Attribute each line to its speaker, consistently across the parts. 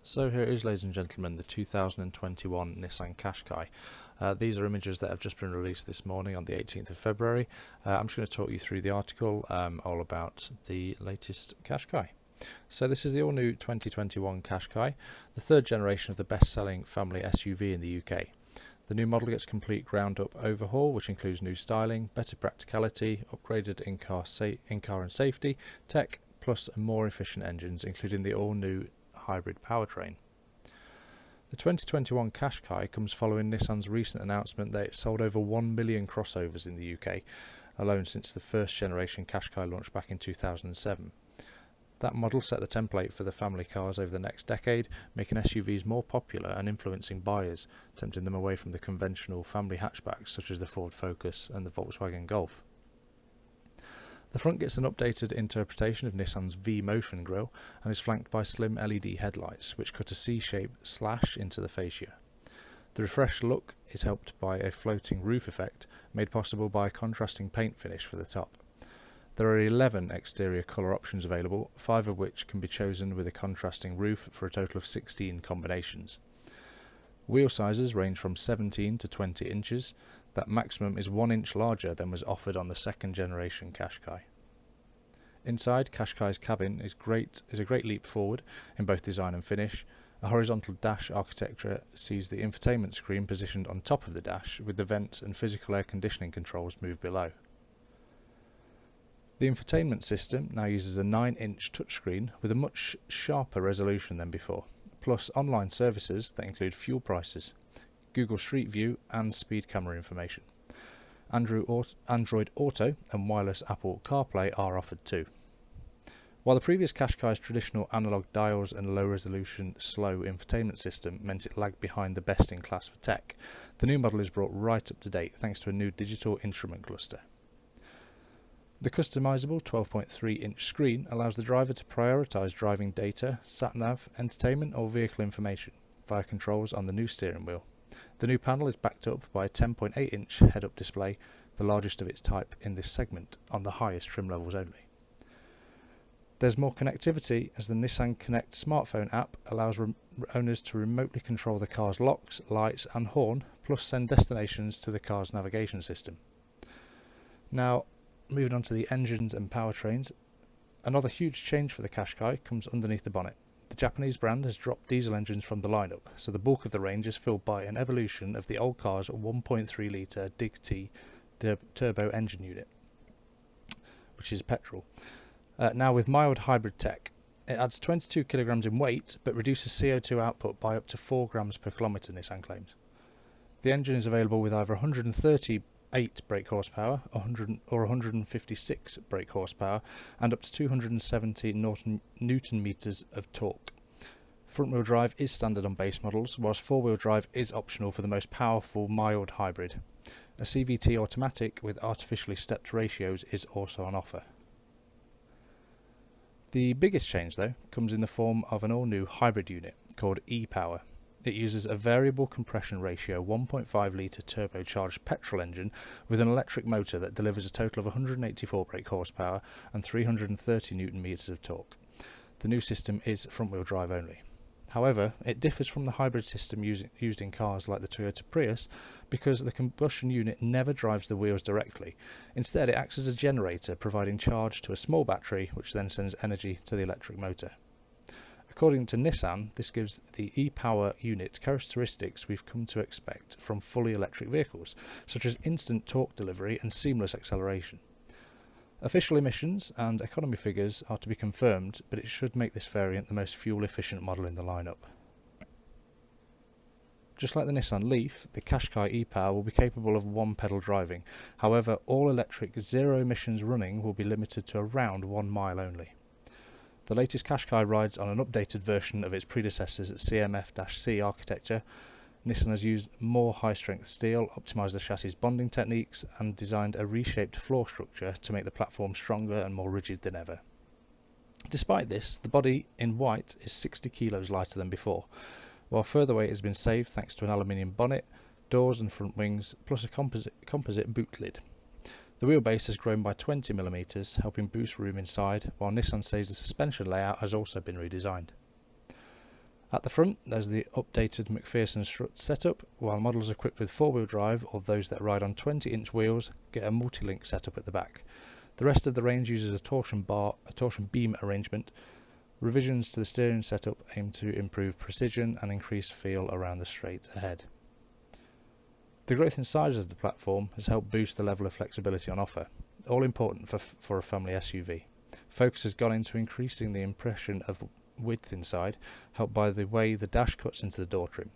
Speaker 1: So here it is, ladies and gentlemen, the 2021 Nissan Qashqai. These are images that have just been released this morning on the 18th of February. I'm just going to talk you through the article all about the latest Qashqai. So this is the all-new 2021 Qashqai, the third generation of the best-selling family SUV in the UK. The new model gets a complete ground-up overhaul, which includes new styling, better practicality, upgraded in-car and safety, tech, plus more efficient engines, including the all-new hybrid powertrain. The 2021 Qashqai comes following Nissan's recent announcement that it sold over 1 million crossovers in the UK alone since the first generation Qashqai launched back in 2007. That model set the template for the family cars over the next decade, making SUVs more popular and influencing buyers, tempting them away from the conventional family hatchbacks such as the Ford Focus and the Volkswagen Golf. The front gets an updated interpretation of Nissan's V-Motion grille and is flanked by slim LED headlights, which cut a C-shaped slash into the fascia. The refreshed look is helped by a floating roof effect, made possible by a contrasting paint finish for the top. There are 11 exterior colour options available, 5 of which can be chosen with a contrasting roof for a total of 16 combinations. Wheel sizes range from 17 to 20 inches. That maximum is 1 inch larger than was offered on the second generation Qashqai. Inside, Qashqai's cabin is a great leap forward in both design and finish. A horizontal dash architecture sees the infotainment screen positioned on top of the dash, with the vents and physical air conditioning controls moved below. The infotainment system now uses a 9-inch touchscreen with a much sharper resolution than before, plus online services that include fuel prices, Google Street View and speed camera information. Android Auto and wireless Apple CarPlay are offered too. While the previous Qashqai's traditional analog dials and low-resolution slow infotainment system meant it lagged behind the best in class for tech, the new model is brought right up to date thanks to a new digital instrument cluster. The customizable 12.3-inch screen allows the driver to prioritize driving data, sat-nav, entertainment or vehicle information via controls on the new steering wheel. The new panel is backed up by a 10.8-inch head-up display, the largest of its type in this segment, on the highest trim levels only. There's more connectivity as the Nissan Connect smartphone app allows owners to remotely control the car's locks, lights and horn, plus send destinations to the car's navigation system. Now, moving on to the engines and powertrains, another huge change for the Qashqai comes underneath the bonnet. The Japanese brand has dropped diesel engines from the lineup, so the bulk of the range is filled by an evolution of the old car's 1.3 litre DIG-T turbo engine unit, which is petrol. Now with mild hybrid tech. It adds 22 kilograms in weight, but reduces CO2 output by up to 4 grams per kilometre, Nissan claims. The engine is available with either 138 brake horsepower, 156 brake horsepower, and up to 270 Newton meters of torque. Front-wheel drive is standard on base models, whilst four-wheel drive is optional for the most powerful mild hybrid. A CVT automatic with artificially stepped ratios is also on offer. The biggest change, though, comes in the form of an all-new hybrid unit called e-Power. It uses a variable compression ratio 1.5 litre turbocharged petrol engine with an electric motor that delivers a total of 184 brake horsepower and 330 Newton meters of torque. The new system is front-wheel drive only. However, it differs from the hybrid system used in cars like the Toyota Prius because the combustion unit never drives the wheels directly. Instead, it acts as a generator, providing charge to a small battery, which then sends energy to the electric motor. According to Nissan, this gives the e-Power unit characteristics we've come to expect from fully electric vehicles, such as instant torque delivery and seamless acceleration. Official emissions and economy figures are to be confirmed, but it should make this variant the most fuel-efficient model in the lineup. Just like the Nissan Leaf, the Qashqai e-Power will be capable of one-pedal driving. However, all-electric zero-emissions running will be limited to around 1 mile only. The latest Qashqai rides on an updated version of its predecessor's CMF-C architecture. Nissan has used more high-strength steel, optimised the chassis bonding techniques, and designed a reshaped floor structure to make the platform stronger and more rigid than ever. Despite this, the body in white is 60 kilos lighter than before, while further weight has been saved thanks to an aluminium bonnet, doors and front wings, plus a composite boot lid. The wheelbase has grown by 20mm, helping boost room inside, while Nissan says the suspension layout has also been redesigned. At the front, there's the updated McPherson strut setup, while models equipped with four-wheel drive or those that ride on 20-inch wheels get a multi-link setup at the back. The rest of the range uses a torsion beam arrangement. Revisions to the steering setup aim to improve precision and increase feel around the straight ahead. The growth in size of the platform has helped boost the level of flexibility on offer, all important for a family SUV. Focus has gone into increasing the impression of width inside, helped by the way the dash cuts into the door trim.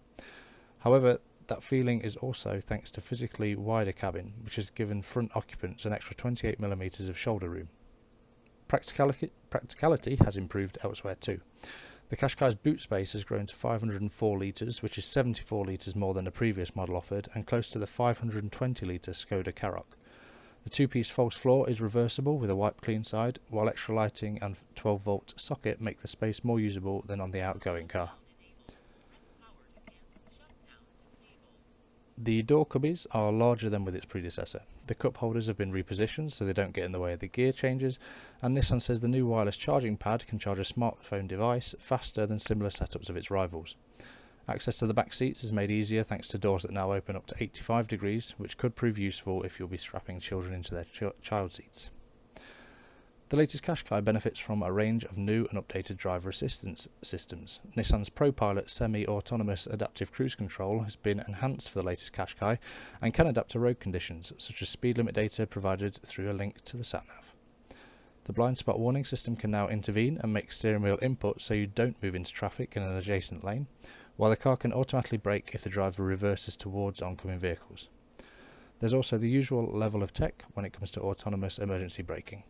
Speaker 1: However, that feeling is also thanks to physically wider cabin, which has given front occupants an extra 28mm of shoulder room. Practicality has improved elsewhere too. The Qashqai's boot space has grown to 504 litres, which is 74 litres more than the previous model offered, and close to the 520 litre Skoda Karoq. The two-piece false floor is reversible with a wipe clean side, while extra lighting and 12-volt socket make the space more usable than on the outgoing car. The door cubbies are larger than with its predecessor. The cup holders have been repositioned so they don't get in the way of the gear changes, and Nissan says the new wireless charging pad can charge a smartphone device faster than similar setups of its rivals. Access to the back seats is made easier thanks to doors that now open up to 85 degrees, which could prove useful if you'll be strapping children into their child seats. The latest Qashqai benefits from a range of new and updated driver assistance systems. Nissan's ProPilot semi-autonomous adaptive cruise control has been enhanced for the latest Qashqai and can adapt to road conditions, such as speed limit data provided through a link to the sat-nav. The blind spot warning system can now intervene and make steering wheel input so you don't move into traffic in an adjacent lane, while the car can automatically brake if the driver reverses towards oncoming vehicles. There's also the usual level of tech when it comes to autonomous emergency braking.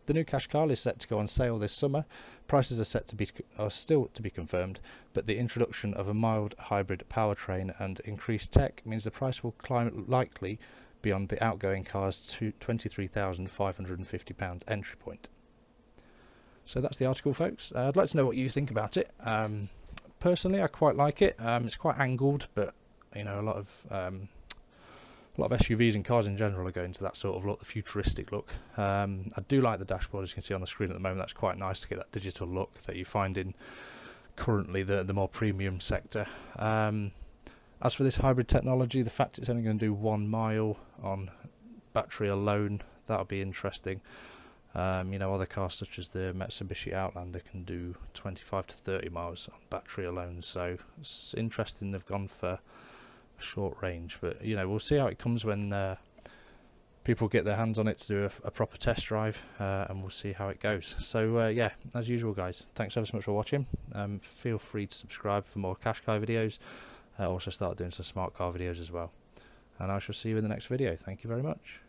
Speaker 1: The new Qashqai is set to go on sale this summer. Prices are still to be confirmed, but the introduction of a mild hybrid powertrain and increased tech means the price will climb likely beyond the outgoing car's £23,550 entry point. So that's the article, folks. I'd like to know what you think about it. Personally, I quite like it. It's quite angled, but you know, a lot of SUVs and cars in general are going to that sort of look, the futuristic look. I do like the dashboard, as you can see on the screen at the moment. That's quite nice to get that digital look that you find in currently the more premium sector. As for this hybrid technology, the fact it's only going to do 1 mile on battery alone, that'll be interesting. You know, other cars such as the Mitsubishi Outlander can do 25 to 30 miles on battery alone, so it's interesting they've gone for short range, but you know, we'll see how it comes when people get their hands on it to do a proper test drive, and we'll see how it goes. So yeah, as usual guys, thanks ever so much for watching. Feel free to subscribe for more Qashqai videos. Also start doing some smart car videos as well, and I shall see you in the next video. Thank you very much.